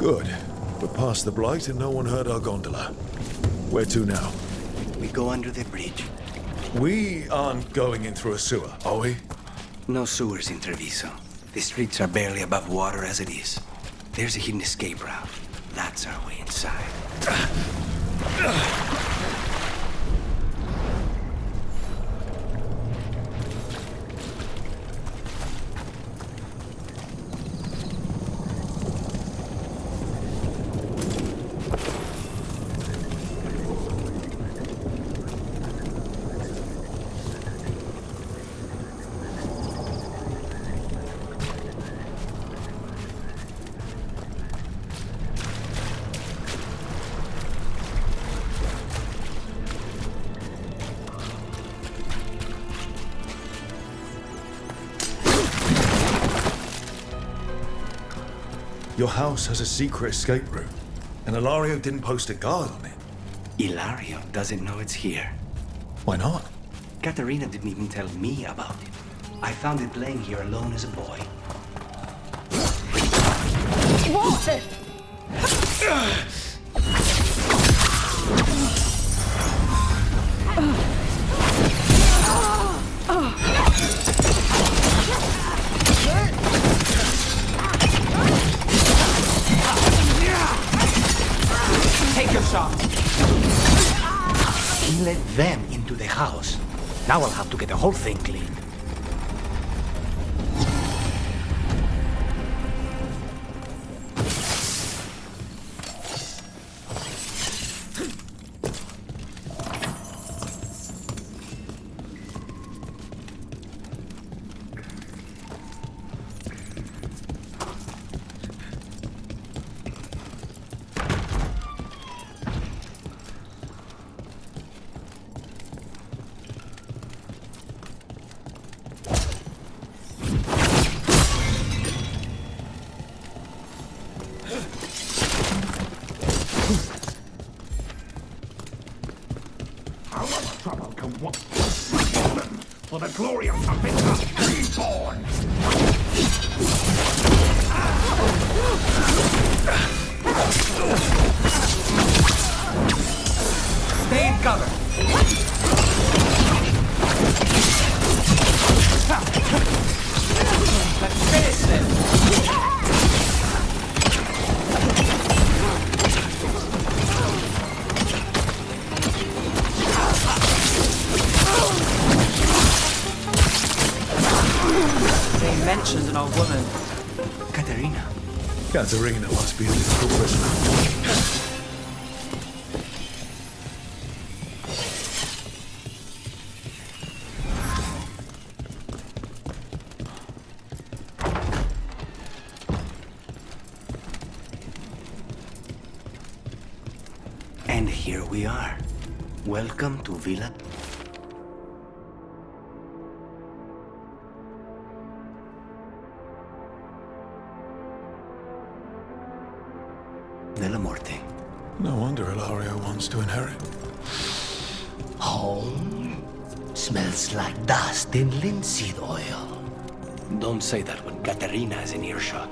Good. We're past the Blight and no one heard our gondola. Where to now? We go under the bridge. We aren't going in through a sewer, are we? No sewers in Treviso. The streets are barely above water as it is. There's a hidden escape route. That's our way inside. Your house has a secret escape route, and Ilario didn't post a guard on it. Ilario doesn't know it's here. Why not? Katerina didn't even tell me about it. I found it laying here alone as a boy. What? Take your shot! He let them into the house. Now I'll have to get the whole thing clean. For the glory of Savita, reborn! Stay in cover! Let's finish this! Mentioned an old woman. Katerina. Katerina must be a difficult prisoner. And here we are. Welcome to Villa. Della Morte. No wonder Ilario wants to inherit. Home smells like dust and linseed oil. Don't say that when Katerina is in earshot.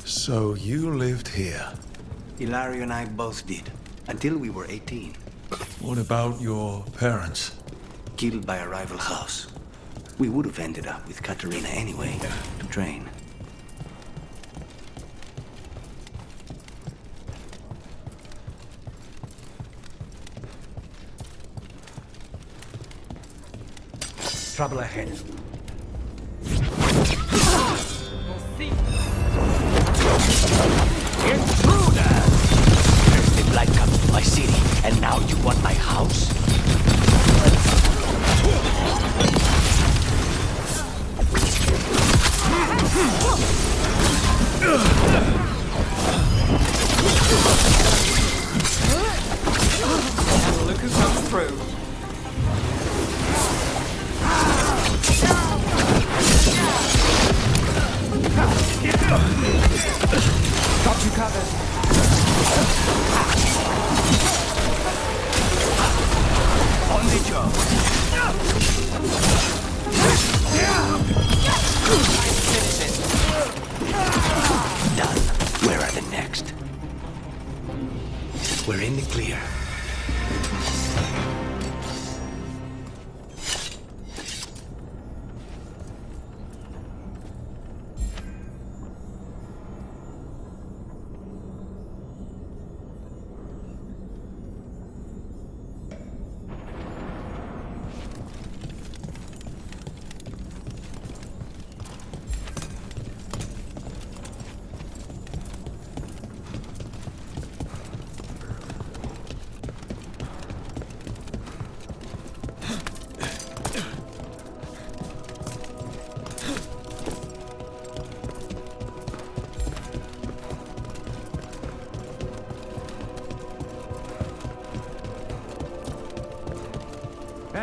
So you lived here. Ilario and I both did, until we were 18. What about your parents? Killed by a rival house. We would have ended up with Katerina anyway, to train. Trouble ahead. Intruder! First the Blight comes to my city, and now you want my house?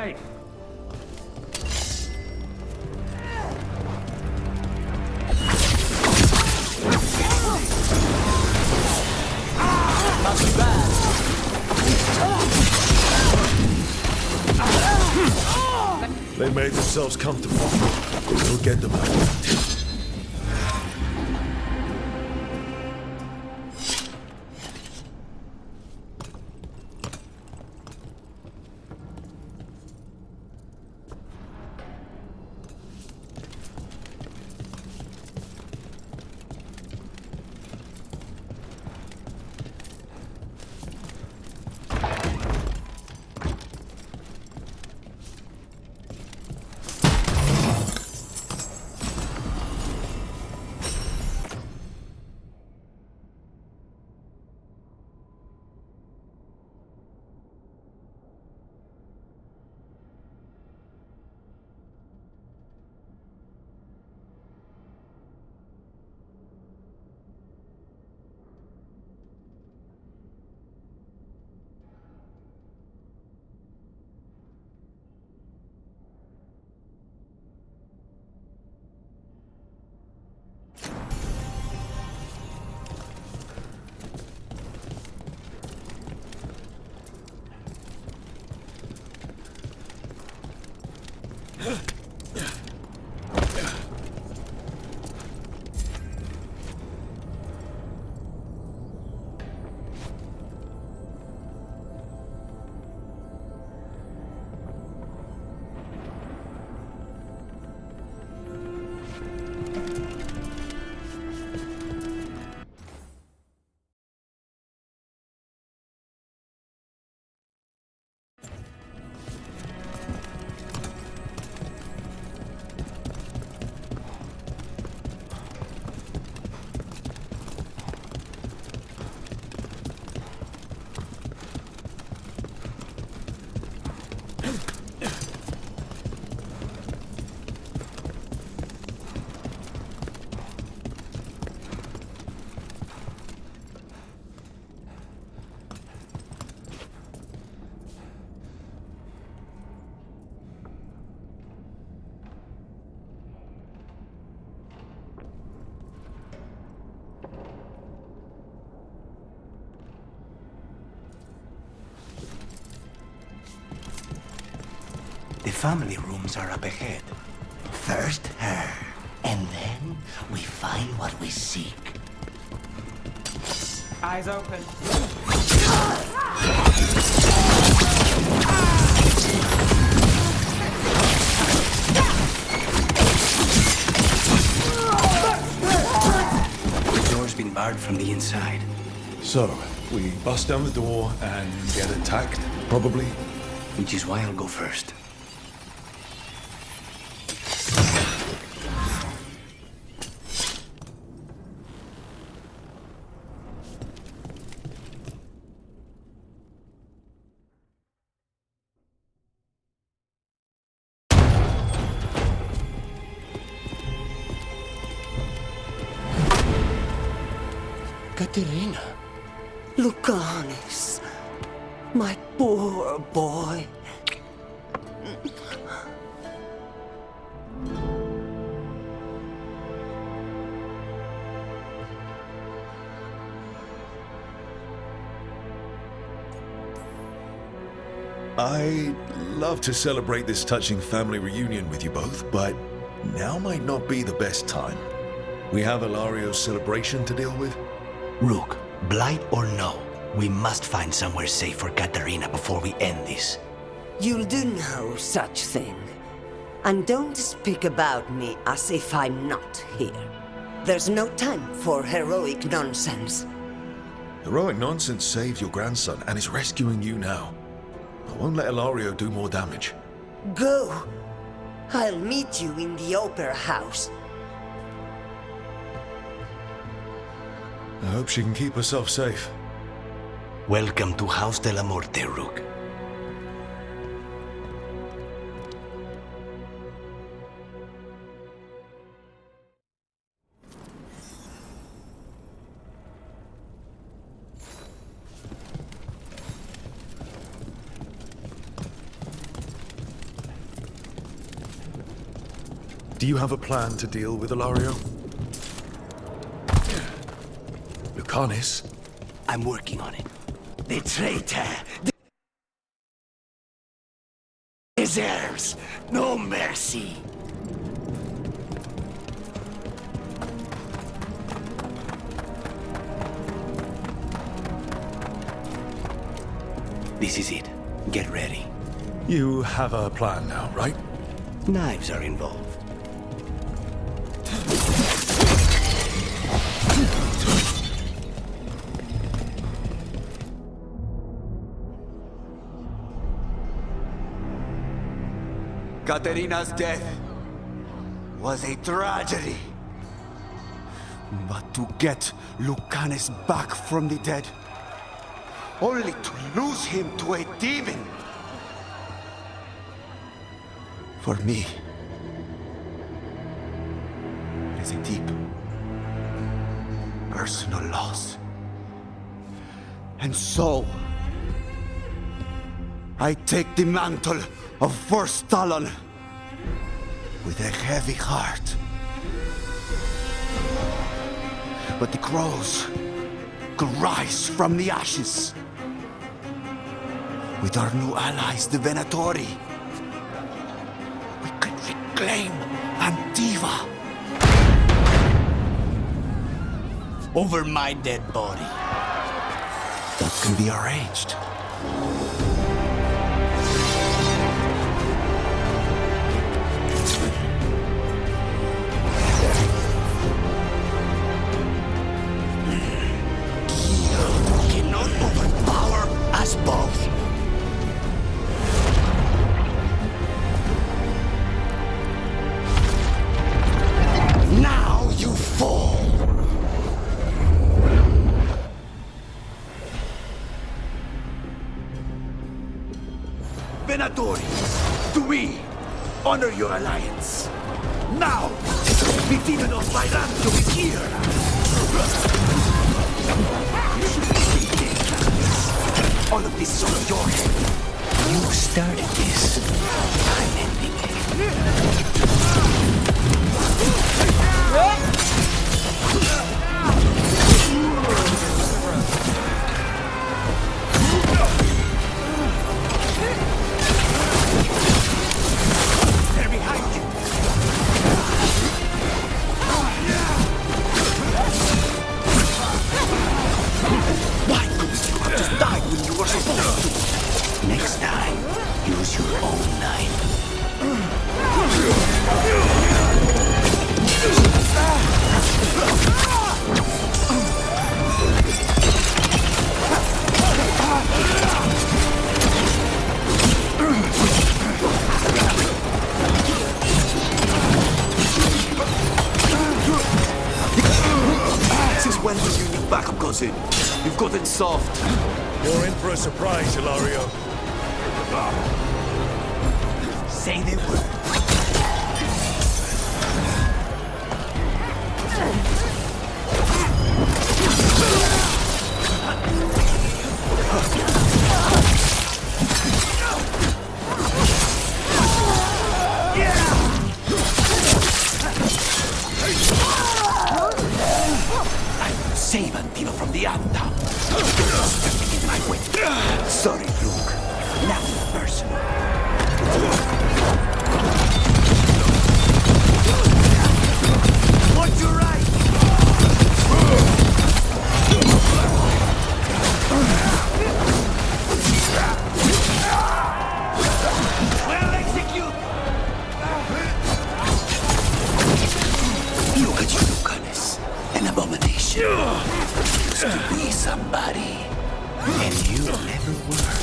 way! Not too bad. They made themselves comfortable. We'll get them out. The family rooms are up ahead. First her, and then we find what we seek. Eyes open. The door's been barred from the inside. So, we bust down the door and get attacked, probably. Which is why I'll go first. Caterina. Lucanis. My poor boy. I'd love to celebrate this touching family reunion with you both, but now might not be the best time. We have Ilario's celebration to deal with. Rook, blight or no, we must find somewhere safe for Katarina before we end this. You'll do no such thing. And don't speak about me as if I'm not here. There's no time for heroic nonsense. Heroic nonsense saved your grandson and is rescuing you now. I won't let Ilario do more damage. Go. I'll meet you in the opera house. I hope she can keep herself safe. Welcome to House de la Muerte, Rook. Do you have a plan to deal with Ilario? Lucanis? I'm working on it. The traitor deserves no mercy. This is it. Get ready. You have a plan now, right? Knives are involved. Katerina's death was a tragedy. But to get Lucanis back from the dead, only to lose him to a demon. For me, it is a deep, personal loss. And so, I take the mantle of First Talon with a heavy heart. But the crows could rise from the ashes. With our new allies, the Venatori, we could reclaim Antiva over my dead body. That can be arranged. You cannot overpower us both. Now you fall. Venatori, to me, honor your alliance. Now, the demon of Violante is here. All of this is on your head. You started this. I'm ending it. They're behind you. Why couldn't you have just died when you were supposed to? Next time, use your own knife. Since when do you need backup, cousin? You've gotten soft. You're in for a surprise, Ilario. Say the word. Save Antiva from the Anta. Stepping in my way. Sorry, Luke. Now personal. What's your right? Well, execute. Look at you, Lucanis. An abomination. Used to be somebody, and you never were.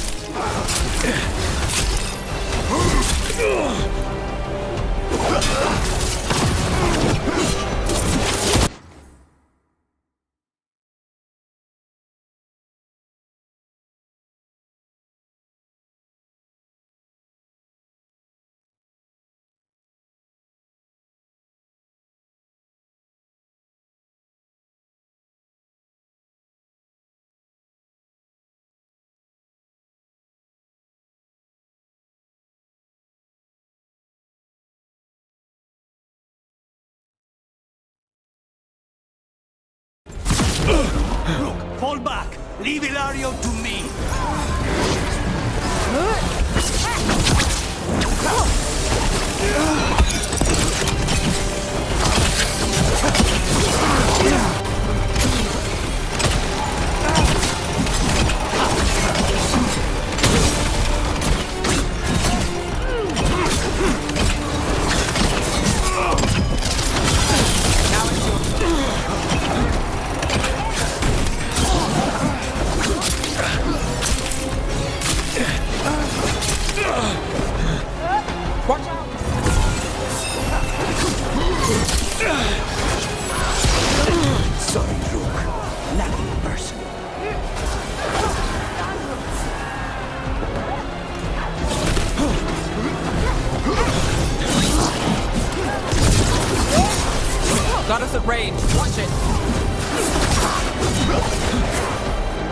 Fall back! Leave Ilario to me! Sorry, Rook. Nothing personal. Got us at range. Watch it.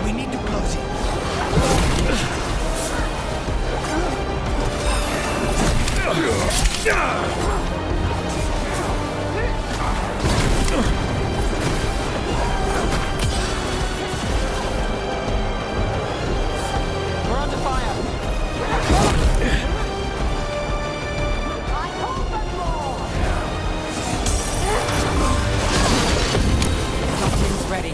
We need to close it. We're under fire. Captain's ready.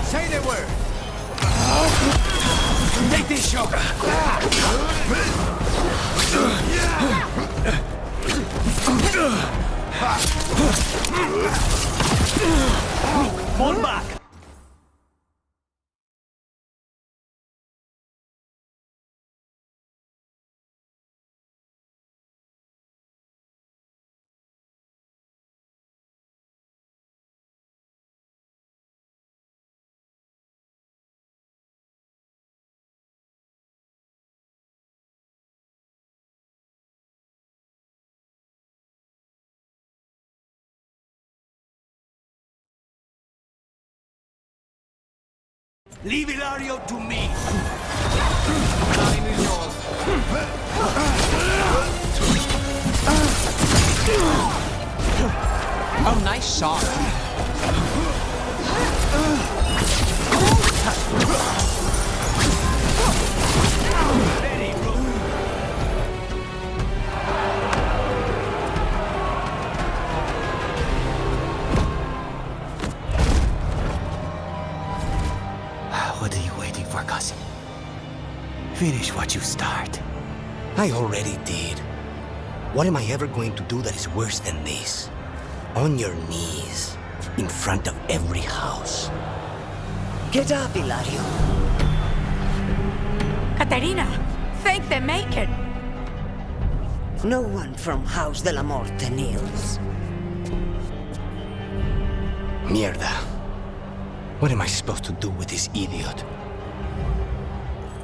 Say the word. Take this shot. Fall back. Leave Ilario to me. Nine is yours. Oh, nice shot. Ready, Rook. What are you waiting for, cousin? Finish what you start. I already did. What am I ever going to do that is worse than this? On your knees, in front of every house. Get up, Ilario. Caterina, thank the Maker. No one from House de la Morte kneels. Mierda. What am I supposed to do with this idiot?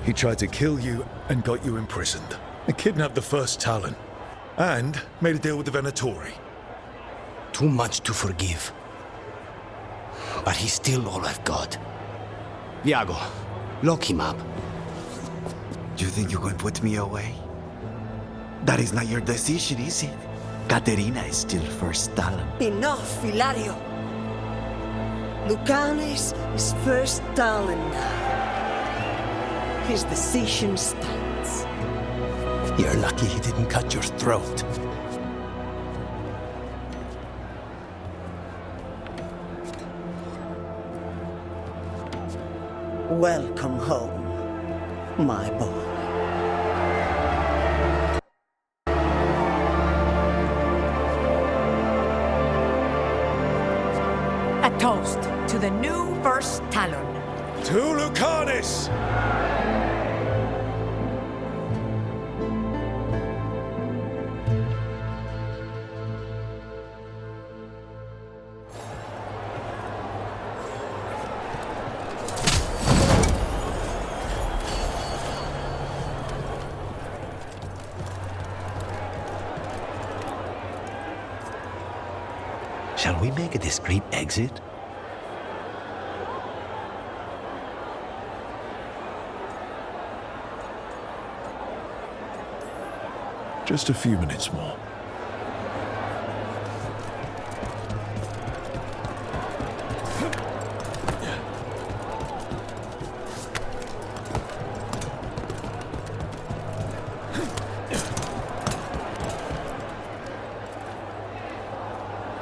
He tried to kill you and got you imprisoned. And kidnapped the first Talon. And made a deal with the Venatori. Too much to forgive. But he's still all I've got. Iago, lock him up. You think you can put me away? That is not your decision, is it? Caterina is still first Talon. Enough, Ilario. Lucanes is first Talon now. His decision stands. You're lucky he didn't cut your throat. Welcome home, my boy. A toast to the new First Talon. To Lucanis! Shall we make a discreet exit? Just a few minutes more.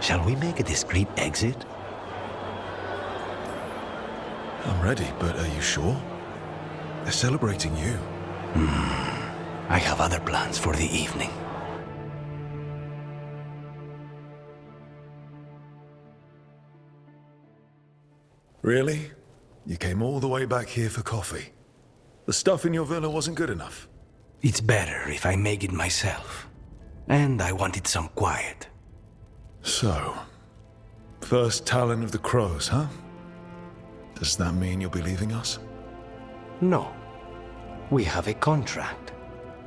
Shall we make a discreet exit? I'm ready, but are you sure? They're celebrating you. I have other plans for the evening. Really? You came all the way back here for coffee? The stuff in your villa wasn't good enough? It's better if I make it myself. And I wanted some quiet. So, first Talon of the Crows, huh? Does that mean you'll be leaving us? No. We have a contract.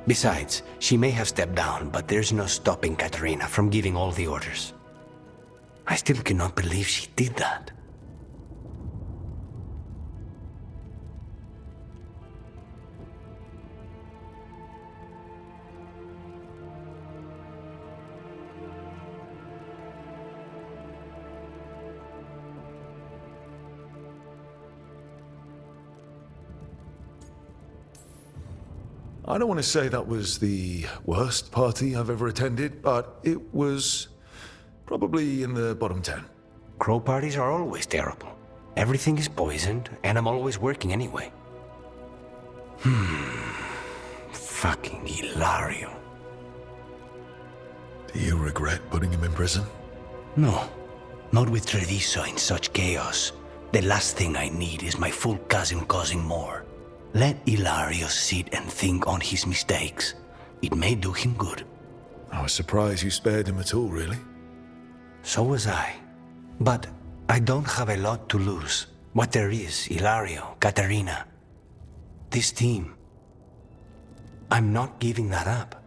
Besides, she may have stepped down, but there's no stopping Katerina from giving all the orders. I still cannot believe she did that. I don't want to say that was the worst party I've ever attended, but it was probably in the bottom 10. Crow parties are always terrible. Everything is poisoned, and I'm always working anyway. Fucking Hilario. Do you regret putting him in prison? No, not with Treviso in such chaos. The last thing I need is my full cousin causing more. Let Hilario sit and think on his mistakes. It may do him good. I was surprised you spared him at all, really. So was I. But I don't have a lot to lose. What there is, Hilario, Katerina. This team. I'm not giving that up.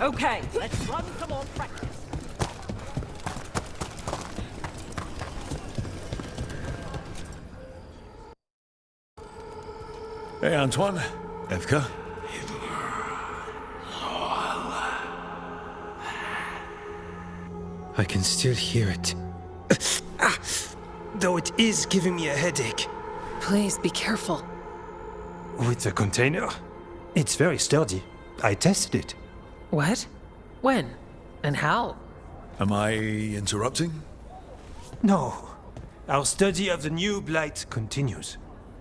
Okay, let's run some more practice. Hey, Antoine. Evka. I can still hear it. Though it is giving me a headache. Please be careful. With the container? It's very sturdy. I tested it. What? When? And how? Am I interrupting? No. Our study of the new blight continues.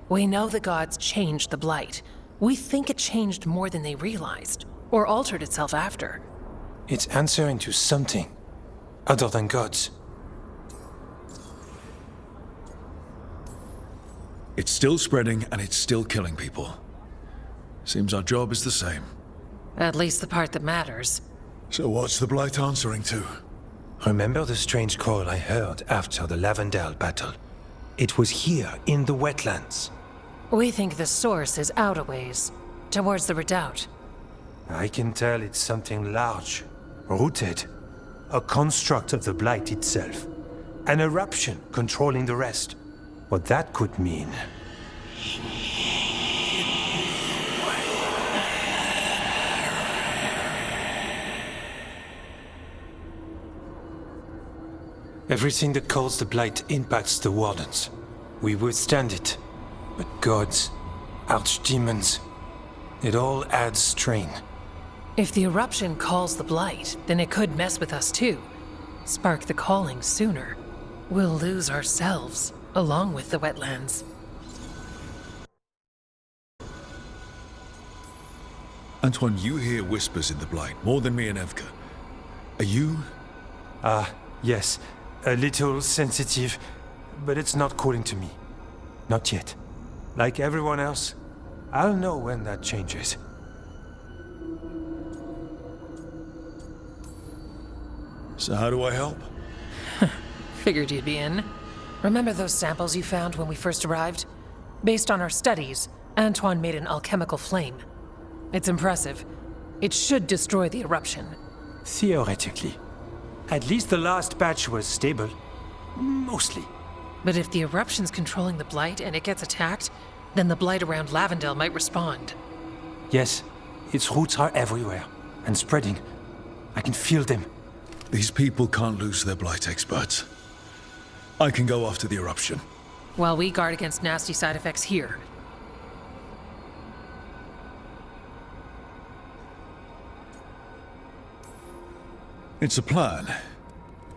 We know the gods changed the Blight. We think it changed more than they realized, or altered itself after. It's answering to something other than gods. It's still spreading and it's still killing people. Seems our job is the same. At least the part that matters. So what's the Blight answering to? Remember the strange call I heard after the Lavendale battle? It was here, in the wetlands. We think the source is out a ways, towards the redoubt. I can tell it's something large, rooted. A construct of the Blight itself. An eruption controlling the rest. What that could mean. Everything that calls the Blight impacts the Wardens. We withstand it. But gods, archdemons, it all adds strain. If the eruption calls the Blight, then it could mess with us too. Spark the calling sooner. We'll lose ourselves, along with the wetlands. Antoine, you hear whispers in the Blight, more than me and Evka. Are you? Yes. A little sensitive, but it's not calling to me. Not yet. Like everyone else, I'll know when that changes. So how do I help? Figured you'd be in. Remember those samples you found when we first arrived? Based on our studies, Antoine made an alchemical flame. It's impressive. It should destroy the eruption. Theoretically. At least the last batch was stable. Mostly. But if the eruption's controlling the Blight and it gets attacked, then the Blight around Lavendale might respond. Yes, its roots are everywhere, and spreading. I can feel them. These people can't lose their Blight experts. I can go after the eruption. While we guard against nasty side effects here. It's a plan.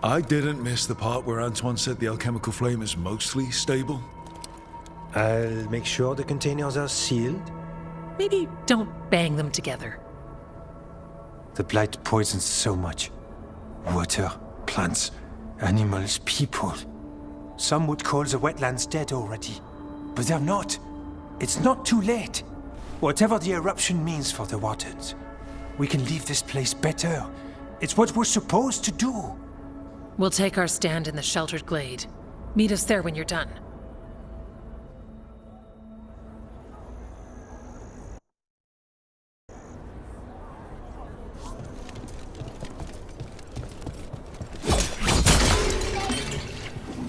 I didn't miss the part where Antoine said the alchemical flame is mostly stable. I'll make sure the containers are sealed. Maybe don't bang them together. The Blight poisons so much. Water, plants, animals, people. Some would call the wetlands dead already. But they're not. It's not too late. Whatever the eruption means for the Wardens, we can leave this place better. It's what we're supposed to do. We'll take our stand in the sheltered glade. Meet us there when you're done.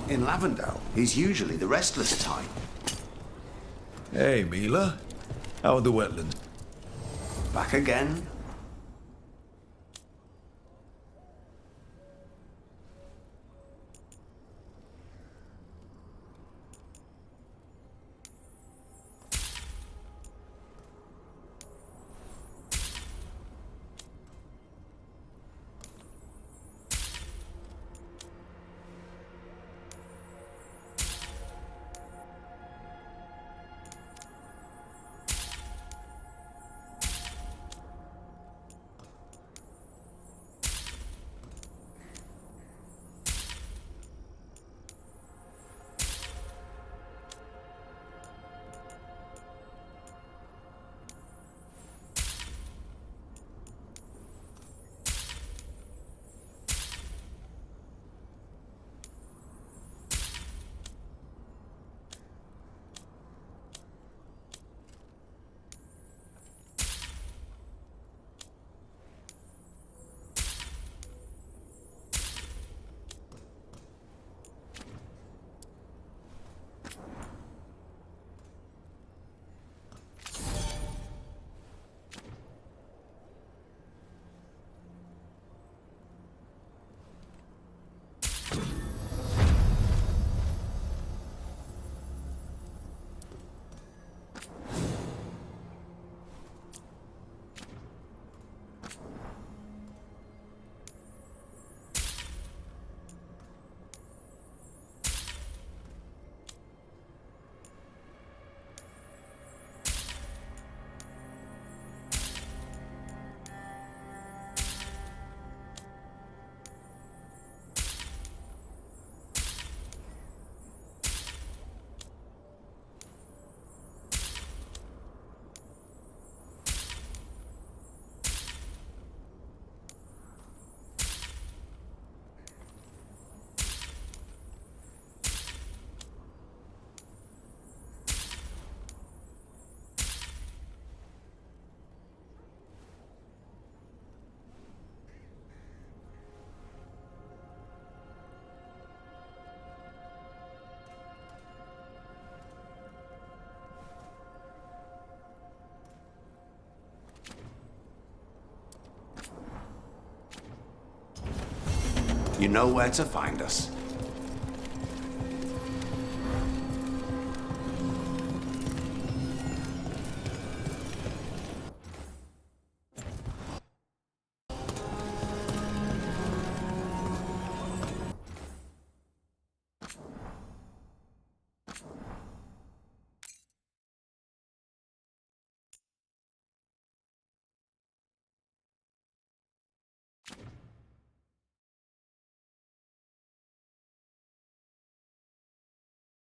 In Lavendale is usually the restless time. Hey, Mila. How are the wetlands? Back again? You know where to find us.